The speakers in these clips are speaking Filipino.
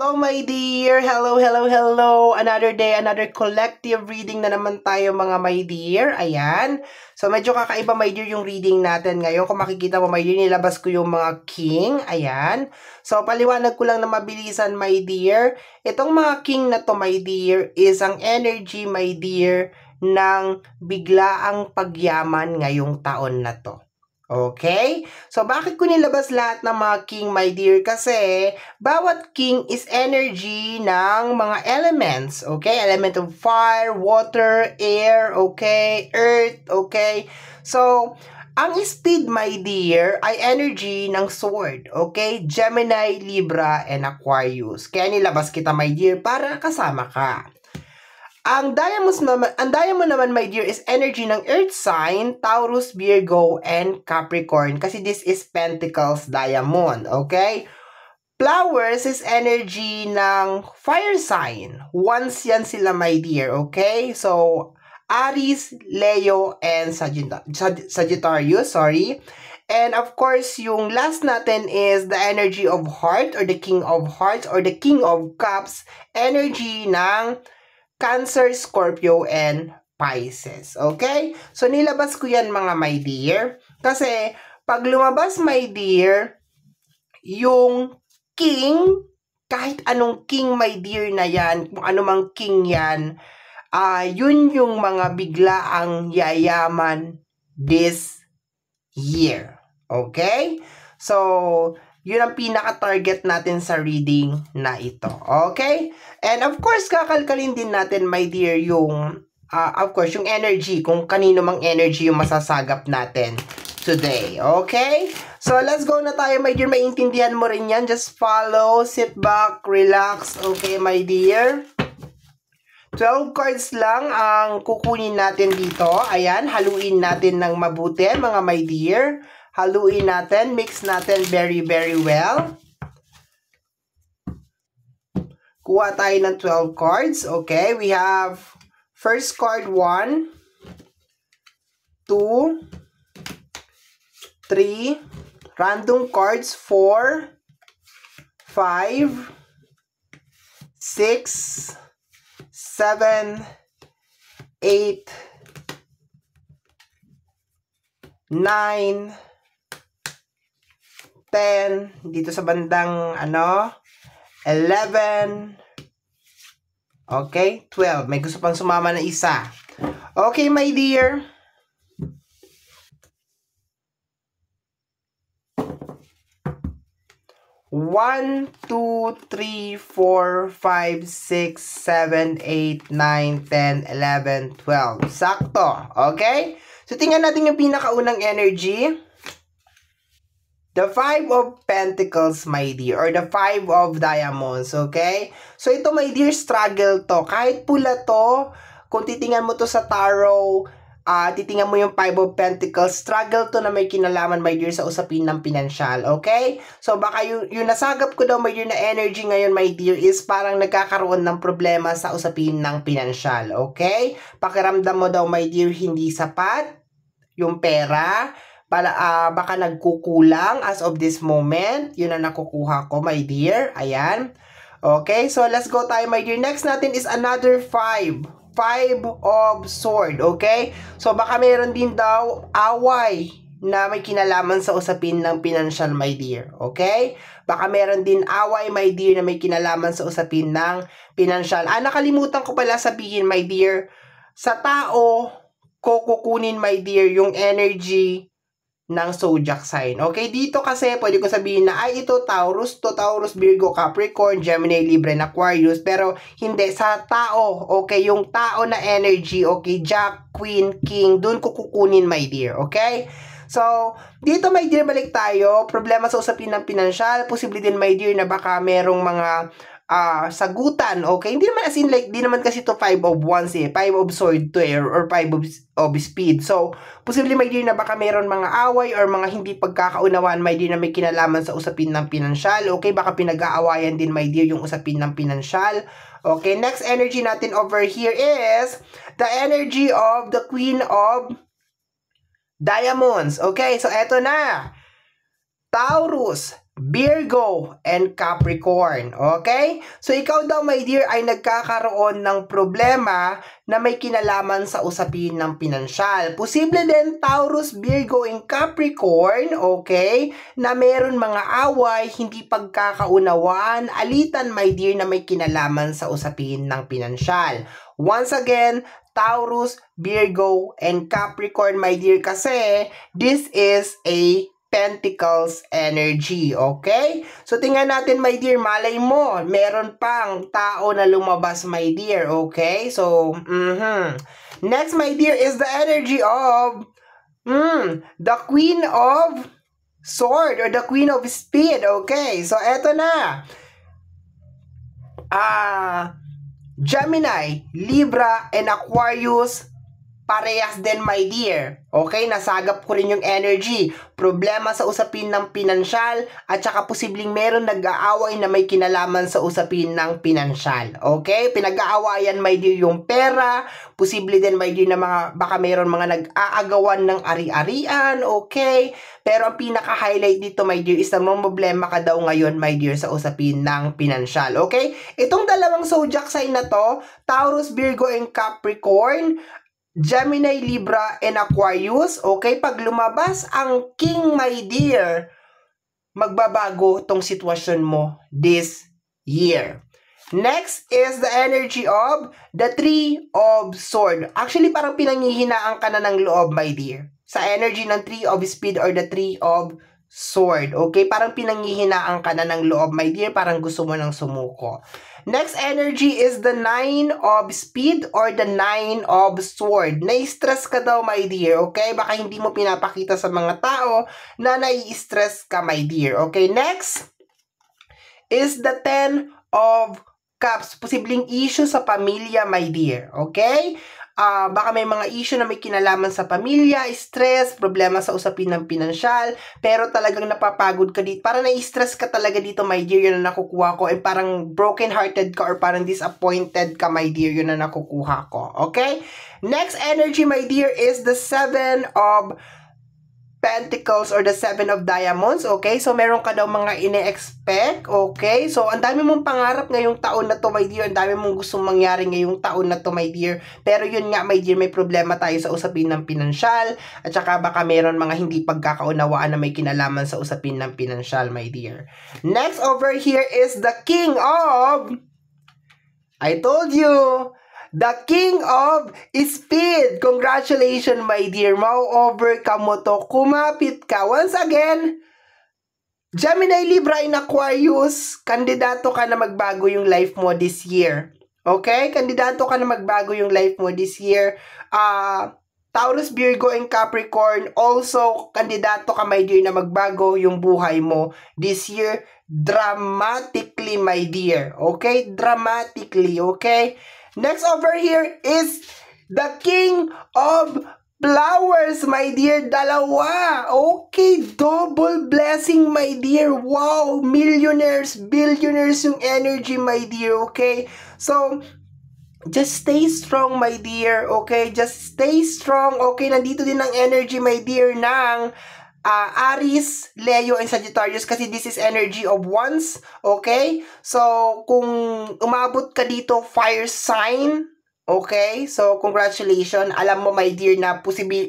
Hello my dear! Hello, hello, hello! Another day, another collective reading na naman tayo mga my dear. Ayan. So medyo kakaiba my dear yung reading natin ngayon. Kung makikita mo my dear, nilabas ko yung mga king. Ayan. So paliwanag ko lang na mabilisan my dear. Itong mga king na to my dear is ang energy my dear ng biglaang pagyaman ngayong taon na to. Okay? So, bakit ko nilabas lahat ng mga king, my dear? Kasi, bawat king is energy ng mga elements. Okay? Element of fire, water, air, okay? Earth, okay? So, ang speed, my dear, ay energy ng sword. Okay? Gemini, Libra, and Aquarius. Kaya nilabas kita, my dear, para kasama ka. Ang diamond naman, my dear, is energy ng earth sign, Taurus, Virgo, and Capricorn. Kasi this is Pentacles diamond, okay? Flowers is energy ng fire sign. Once yan sila, my dear, okay? So, Aries, Leo, and Sagittarius, sorry. And of course, yung last natin is the energy of heart or the king of hearts or the king of cups, energy ng Cancer, Scorpio, and Pisces. Okay? So, nilabas ko yan mga my dear. Kasi, pag lumabas my dear, yung king, kahit anong king my dear na yan, kung anumang king yan, yun yung mga biglaang yayaman this year. Okay? So, yun ang pinaka-target natin sa reading na ito. Okay? And of course, kakalkalin din natin, my dear, yung, yung energy, kung kanino mang energy yung masasagap natin today. Okay? So, let's go na tayo, my dear. Maintindihan mo rin yan. Just follow, sit back, relax. Okay, my dear? 12 cards lang ang kukunin natin dito. Ayan, haluin natin ng mabuti, mga my dear. Haluin natin, mix natin very, very well. Kuha tayo ng 12 cards. Okay, we have first card 1, 2, 3, random cards 4, 5, 6, 7, 8, 9, 10, dito sa bandang 11, okay, 12. May gusto pang sumama na isa. Okay, my dear. One, 2, 3, 4, 5, 6, 7, 8, 9, 10, 11, 12. Sakto. Okay? So, tingnan natin yung pinakaunang energy. The 5 of Pentacles, my dear, or the 5 of Diamonds, okay? So, ito, my dear, struggle to. Kahit pula to, kung titingnan mo to sa tarot, titingnan mo yung 5 of Pentacles, struggle to na may kinalaman, my dear, sa usapin ng pinansyal, okay? So, baka yung nasagap ko daw, my dear, na energy ngayon, my dear, is parang nagkakaroon ng problema sa usapin ng pinansyal, okay? Pakiramdam mo daw, my dear, hindi sapat yung pera, baka nagkukulang as of this moment. Yun ang nakukuha ko, my dear. Ayan. Okay, so let's go tayo, my dear. Next natin is another 5. 5 of sword, okay? So, baka meron din daw away na may kinalaman sa usapin ng pinansyal, my dear. Okay? Baka meron din away, my dear, na may kinalaman sa usapin ng pinansyal. Nakalimutan ko pala sabihin, my dear, sa tao, kukunin, my dear, yung energy ng zodiac sign. Okay, dito kasi pwede ko sabihin na ay ito Taurus, Virgo, Capricorn, Gemini, Libra, and Aquarius, pero hindi sa tao. Okay, yung tao na energy, okay, Jack, Queen, King, dun ko kukunin, my dear. Okay? So, dito, my dear, balik tayo. Problema sa usapin ng pinansyal. Posible din, my dear, na baka merong mga sagutan, okay? Hindi naman as in like, di naman kasi to 5 of wands 5 of sword to air or 5 of speed. So, posible, my dear, na baka meron mga away or mga hindi pagkakaunawaan, my dear, na may kinalaman sa usapin ng pinansyal, okay? Baka pinag-aawayan din, my dear, yung usapin ng pinansyal. Okay, next energy natin over here is the energy of the Queen of Diamonds. Okay, so eto na. Taurus, Virgo and Capricorn. Okay? So, ikaw daw, my dear, ay nagkakaroon ng problema na may kinalaman sa usapin ng pinansyal. Posible din Taurus, Virgo, and Capricorn, okay, na meron mga away, hindi pagkakaunawaan, alitan, my dear, na may kinalaman sa usapin ng pinansyal. Once again, Taurus, Virgo, and Capricorn, my dear, kasi this is a Pentacles energy, okay? So, tingnan natin, my dear, malay mo, meron pang tao na lumabas, my dear, okay? So, next, my dear, is the energy of the Queen of Sword or the Queen of Speed, okay? So, eto na. Gemini, Libra, and Aquarius, parehas din, my dear. Okay, nasagap ko rin yung energy. Problema sa usapin ng pinansyal at saka posibleng meron nag-aaway na may kinalaman sa usapin ng pinansyal. Okay, pinag-aawayan, my dear, yung pera. Posible din, my dear, na baka meron mga nag-aagawan ng ari-arian. Okay, pero ang pinaka-highlight dito, my dear, is na problema ka daw ngayon, my dear, sa usapin ng pinansyal. Okay, itong dalawang zodiac sign na to, Taurus, Virgo, and Capricorn, Gemini, Libra, and Aquarius, okay? Pag lumabas ang King, my dear, magbabago tong sitwasyon mo this year. Next is the energy of the Three of Swords. Actually, parang pinanghihinaan ka na ng loob, my dear. Sa energy ng Three of Speed or the Three of Sword. Okay? Parang pinanghihinaan ka na ng loob, my dear. Parang gusto mo nang sumuko. Next energy is the Nine of Speed or the Nine of Sword. Nai-stress ka daw, my dear. Okay? Baka hindi mo pinapakita sa mga tao na nai-stress ka, my dear. Okay? Next is the Ten of Cups. Posibleng issue sa pamilya, my dear. Okay? Baka may mga issue na may kinalaman sa pamilya, stress, problema sa usapin ng pinansyal, pero talagang napapagod ka dito. Parang nai-stress ka talaga dito, my dear, yun na nakukuha ko. And parang broken-hearted ka or parang disappointed ka, my dear, yun na nakukuha ko. Okay? Next energy, my dear, is the Seven of Pentacles or the Seven of Diamonds, okay? So, meron ka daw mga ine-expect, okay? So, ang dami mong pangarap ngayong taon na to, my dear. Ang dami mong gustong mangyari ngayong taon na to, my dear. Pero yun nga, my dear, may problema tayo sa usapin ng pinansyal. At saka baka meron mga hindi pagkakaunawaan na may kinalaman sa usapin ng pinansyal, my dear. Next over here is the King of... I told you! The King of Speed. Congratulations, my dear. Mau-overcome mo to. Kumapit ka. Once again, Gemini, Libra, and Aquarius, kandidato ka na magbago yung life mo this year. Okay? Kandidato ka na magbago yung life mo this year. Taurus, Virgo, and Capricorn, also, kandidato ka, my dear, na magbago yung buhay mo this year. Dramatically, my dear. Okay? Dramatically, okay? Next over here is the King of Flowers, my dear. Dalawa. Okay, double blessing, my dear. Wow, millionaires, billionaires yung energy, my dear. Okay, so just stay strong, my dear. Okay, just stay strong. Okay, nandito din ang energy, my dear, ng Aries, Leo, and Sagittarius kasi this is energy of wands, okay? So, kung umabot ka dito, fire sign, okay? So, congratulations. Alam mo, my dear, na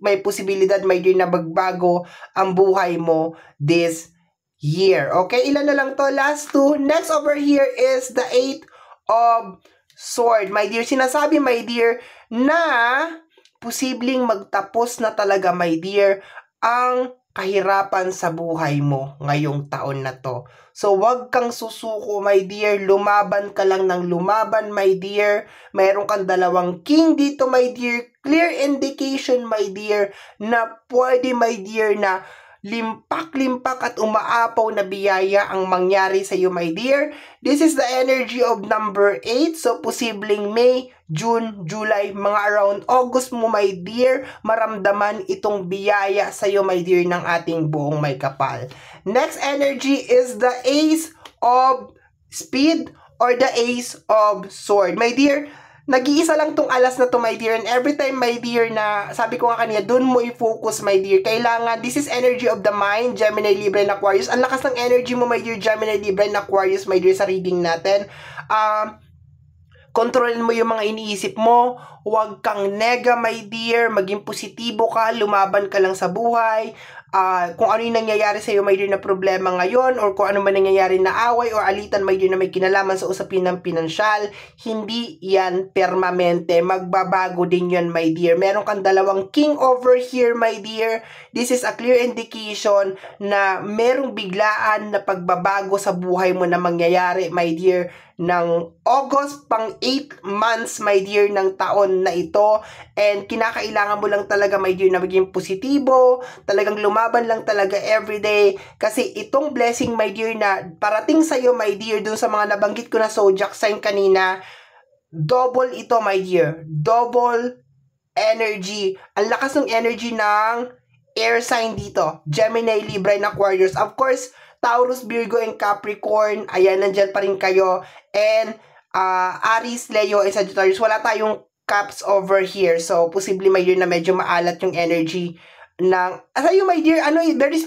may posibilidad, my dear, na magbago ang buhay mo this year. Okay? Ilan na lang to? Last two. Next over here is the Eight of Swords. My dear, sinasabi, my dear, na posibleng magtapos na talaga, my dear, ang kahirapan sa buhay mo ngayong taon na to. So, wag kang susuko, my dear. Lumaban ka lang ng lumaban, my dear. Mayroon kang dalawang king dito, my dear. Clear indication, my dear, na pwede, my dear, na limpak-limpak at umaapaw na biyaya ang mangyari sa iyo, my dear. This is the energy of number 8. So, posibleng May, June, July, mga around August mo, my dear, maramdaman itong biyaya sa iyo, my dear, ng ating buong may kapal. Next energy is the Ace of Speed or the Ace of Sword. My dear, nag-iisa lang tong alas na to, my dear. And every time, my dear, na sabi ko nga kanina, dun mo i-focus, my dear. Kailangan, this is energy of the mind, Gemini, Libra, and Aquarius. Ang lakas ng energy mo, my dear, Gemini, Libra, and Aquarius, my dear, sa reading natin. Kontrolin mo yung mga iniisip mo. Huwag kang nega, my dear. Maging positibo ka. Lumaban ka lang sa buhay. Kung ano yung nangyayari sa'yo, my dear, na problema ngayon, or kung ano man nangyayari na away or alitan, my dear, na may kinalaman sa usapin ng pinansyal, hindi yan permanente. Magbabago din yan, my dear. Meron kang dalawang king over here, my dear. This is a clear indication na merong biglaan na pagbabago sa buhay mo na mangyayari, my dear, ng August pang 8 months, my dear, ng taon na ito. And kinakailangan mo lang talaga, my dear, na maging positibo, talagang lumaban lang talaga everyday. Kasi itong blessing, my dear, na parating sa'yo, my dear, dun sa mga nabanggit ko na zodiac sign kanina, double ito, my dear. Double energy. Ang lakas ng energy ng air sign dito. Gemini, Libra, and Aquarius. Of course, Taurus, Virgo, and Capricorn, ayan, nandyan pa rin kayo. And Aries, Leo, and Sagittarius, wala tayong cups over here. So, posible, my dear, na medyo maalat yung energy ng, sa'yo, my dear, very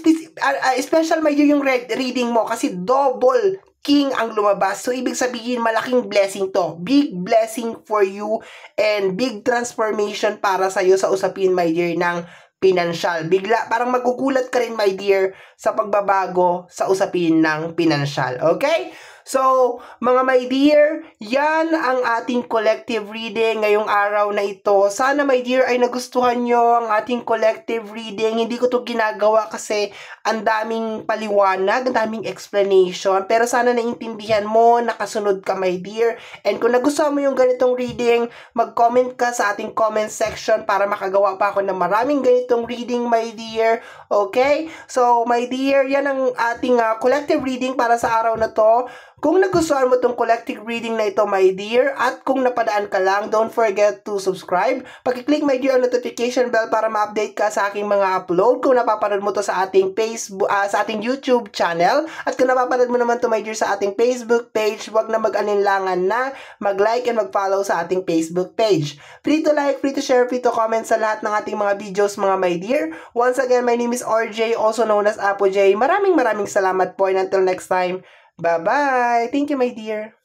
special, my dear, yung reading mo. Kasi double king ang lumabas. So, ibig sabihin, malaking blessing to. Big blessing for you and big transformation para sa'yo sa usapin, my dear, ng pinansyal. Bigla, parang magugulat ka rin, my dear, sa pagbabago sa usapin ng pinansyal. Okay? So, mga my dear, yan ang ating collective reading ngayong araw na ito. Sana, my dear, ay nagustuhan nyo ang ating collective reading. Hindi ko to ginagawa kasi ang daming paliwanag, ang daming explanation. Pero sana naintindihan mo, nakasunod ka, my dear. And kung nagustuhan mo yung ganitong reading, mag-comment ka sa ating comment section para makagawa pa ako ng maraming ganitong reading, my dear. Okay? So, my dear, yan ang ating collective reading para sa araw na to. Kung nagustuhan mo tong collective reading na ito, my dear, at kung napadaan ka lang, don't forget to subscribe. Pag-click, my dear, ang notification bell para ma-update ka sa aking mga upload. Kung napapanood mo to sa ating Facebook, sa ating YouTube channel, at kung napapanood mo naman to, my dear, sa ating Facebook page, wag na mag-alinlangan na mag-like and mag-follow sa ating Facebook page. Free to like, free to share, free to comment sa lahat ng ating mga videos, mga my dear. Once again, my name is RJ, also known as Apo J. Maraming salamat po, and until next time, bye-bye! Thank you, my dear!